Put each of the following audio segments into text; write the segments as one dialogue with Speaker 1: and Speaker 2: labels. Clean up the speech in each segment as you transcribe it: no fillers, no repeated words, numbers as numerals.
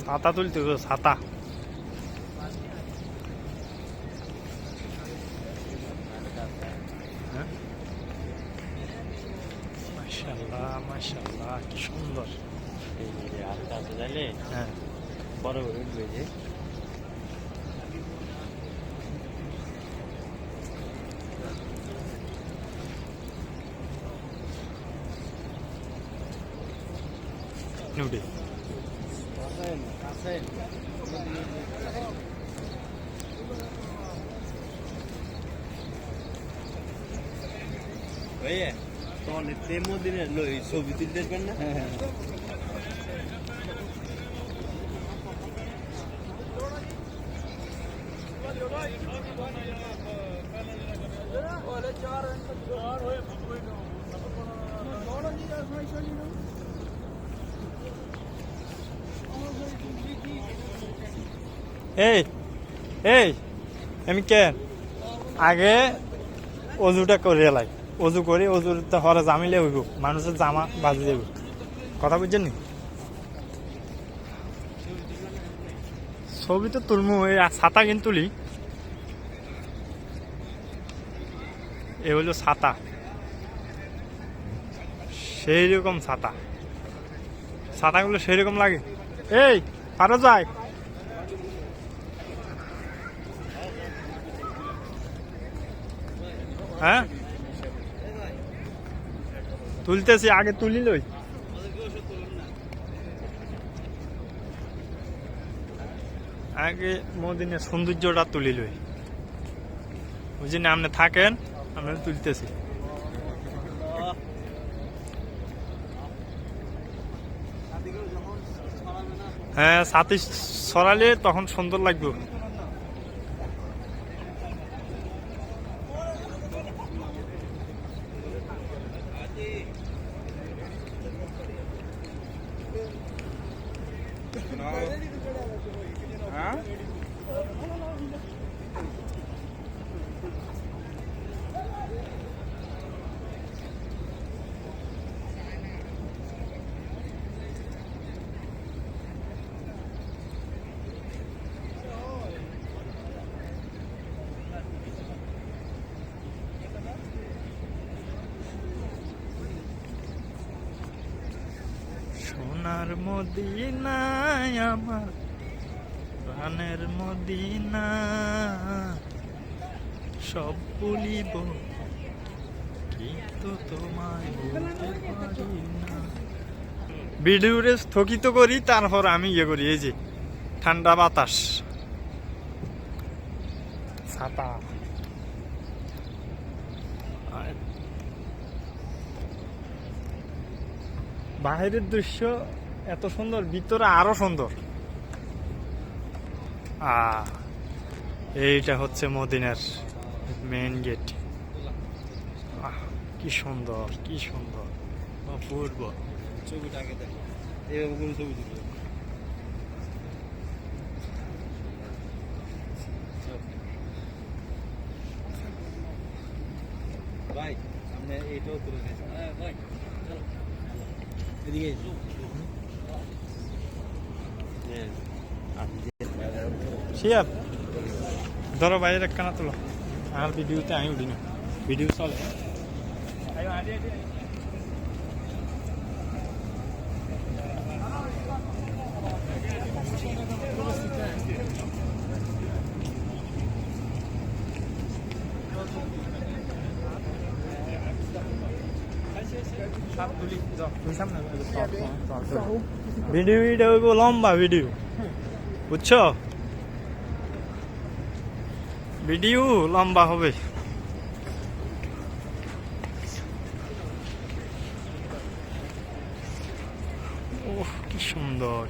Speaker 1: ছাতা তুলতে হবে, ছাতা। মাশাআল্লাহ মাশাআল্লাহ, কি সুন্দর।
Speaker 2: এই যে হালকা আছে তাইলে
Speaker 1: হ্যাঁ,
Speaker 2: বড় বড় উঠবে যে।
Speaker 1: উঠে
Speaker 2: ছবি তুলতে পারেন না।
Speaker 1: এই এই আমি কেন আগে অজুটা করে এলাই, অজু করে অজুটা হরে জামিলে হইব, মানুষের জামা বাজি দেব। কথা বুঝছেন নি? ছবি তো তুলমু, ছাতা কিন্তু তুলি। এ হলো ছাতা, সেই রকম ছাতা। ছাতাগুলো সেই রকম লাগে। এই আরো যায়। হ্যাঁ তুলতেছি, আগে তুলি লই। আগে মদিনের সৌন্দর্যটা তুলি লই, বুঝলি না? আপনি থাকেন, আমরা তুলতেছি। হ্যাঁ, ছাতি ছড়ালে তখন সুন্দর লাগবে। সোনার মদিনায় আমার প্রাণের মদিনা, সব বলিব কিন্তু তোমায় বলতে পারি না। ভিডিওরে স্থগিত করি, তারপর আমি ইয়ে করি। এই যে ঠান্ডা বাতাস, ছাতা। বাহিরের দৃশ্য এত সুন্দর, ভিতরে আরো সুন্দর। এইটা হচ্ছে মদিনার মেইন গেট। কি সুন্দর, কি সুন্দর, অপূর্ব।
Speaker 2: ছবিটাকে দেখো, এইভাবে করে ছবি তুলবে। ভাই আমরা এইটাও তুলে নিয়েছি। ভাই চলো এদিকে
Speaker 1: শিয়াব ধরো বাইরে কানা তোলো। আর ভিডিওতে আমি উঠি না, ভিডিও চলে। ভিডিও লম্বা ভিডিও, বুঝছো? ভিডিও লম্বা হবে। ওহ কি সুন্দর।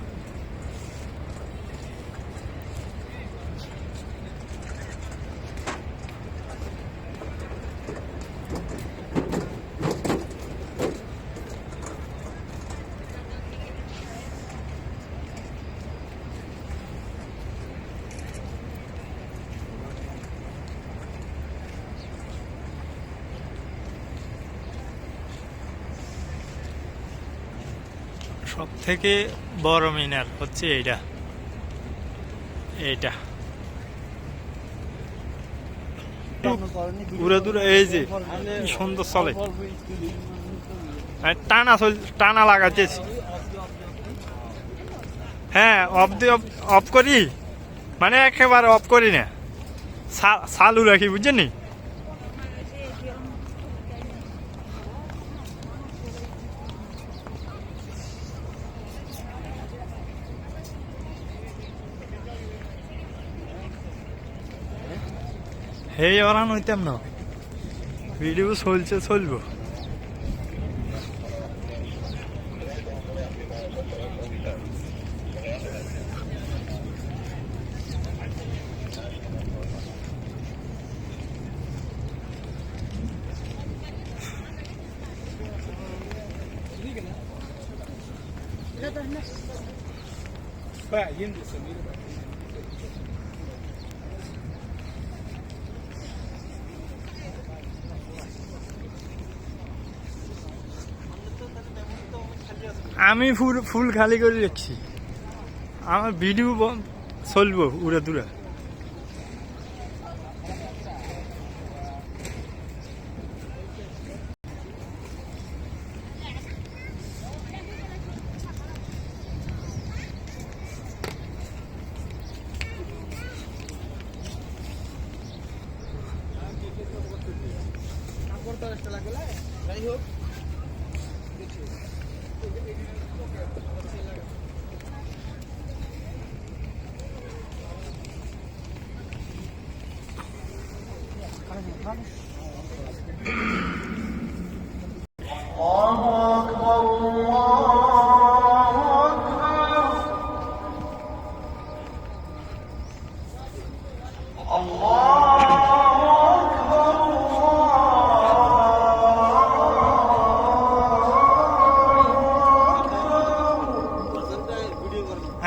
Speaker 1: সব থেকে বড় মিনার হচ্ছে এইটা। এইটা উড়ে দূরে এই যে কি সুন্দর চলে টানা লাগাতেছি হ্যাঁ অফ করি মানে একেবারে অফ করি না চালু রাখি বুঝছেন হেই ওরান হইতাম না ভিডিও চলবো আমি ফুল খালি করে রেখেছি আমার ভিডিও চলবো উড়ে দূরে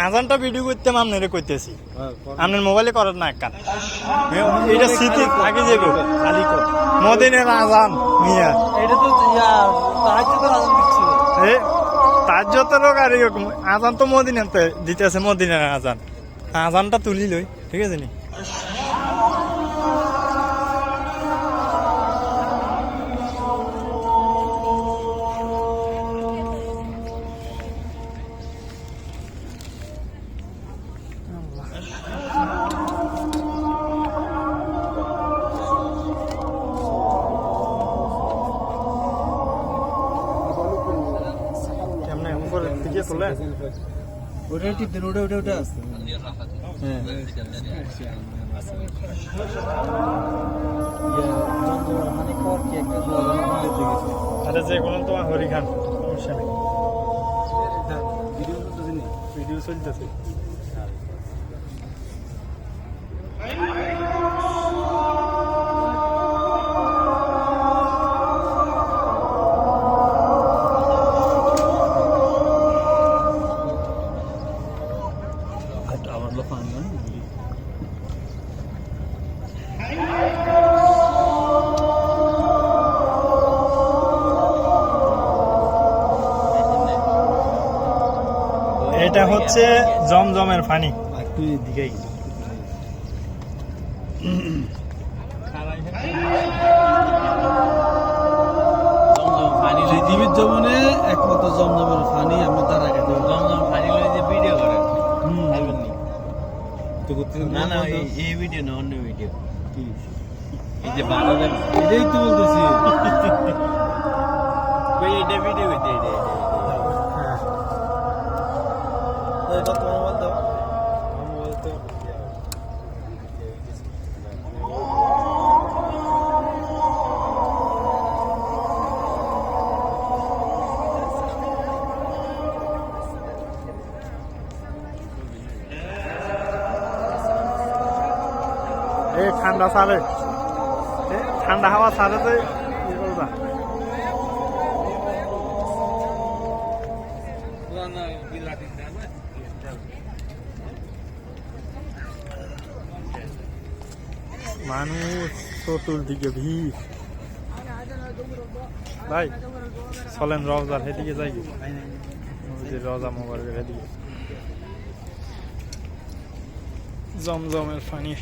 Speaker 1: আজানটা ভিডিও করতে আপনারে কইতেছি আপনার মোবাইলে করার না একখান এটা স্মৃতি থাকে যাবো মদিনের আজান মিয়া
Speaker 2: এটা তো তাহাজ্জুদের আজান দিচ্ছে
Speaker 1: তাজ্জতের আর আজান তো মদিনাতে দিতেছে মদিনের আজানটা তুলি লই ঠিক আছে নি
Speaker 2: ওটা টিপ দেন ওটা হ্যাঁ
Speaker 1: আরে যে কোনো তোমার হরি খান সমস্যা নেই ভিডিও চলতেছে এটা হচ্ছে জমজমের পানি
Speaker 2: একটু দিকেই পৃথিবীর জমনে একমাত্র জমজমের পানি আমরা তার আগে জমজম পানি লই যে ভিডিও করে না না এই ভিডিও না অন্য ভিডিও কি এই যে বাংলাদেশ এটাই তো বলতেছি ভাই এটা ভিডিও হইতে এটা এটা তোমার মোবাইল দাও আমার মোবাইল তো
Speaker 1: এই ঠান্ডা ছাড়ে ঠান্ডা হাওয়া ছাড়ে তো কি করবা মানুষ চতুর্দিকে ভিড় ভাই চলেন রওজার সেদিকে যাই রওজা মোবারকের সেদিকে জমজমের পানি।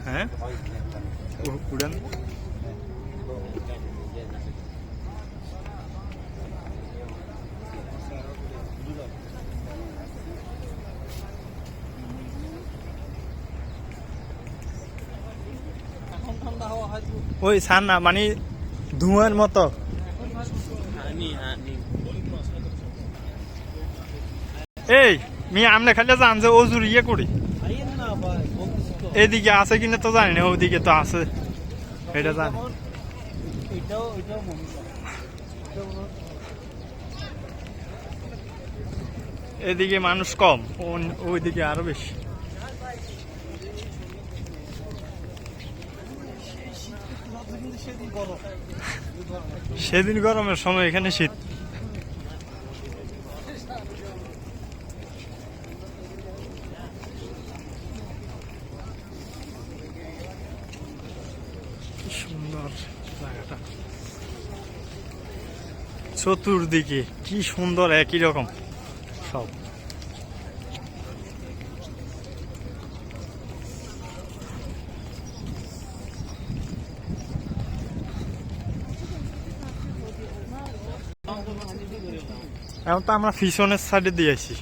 Speaker 1: হ্যাঁ উড়ান। ওই সান্না মানে ধোঁয়ার মতো। এই মেয়ে আমনে খালি জান যে অজুর ইয়ে করি এদিকে আছে কিনা তো জানি না, ওদিকে তো আছে এটা জানি। এদিকে মানুষ কম, ওইদিকে আরো বেশি। সেদিন গরমের সময় এখানে শীত। সুন্দর জায়গাটা, চতুর্দিকে কি সুন্দর একই রকম সব। এখন তো আমরা পিছনের সাইডে দিয়েছি।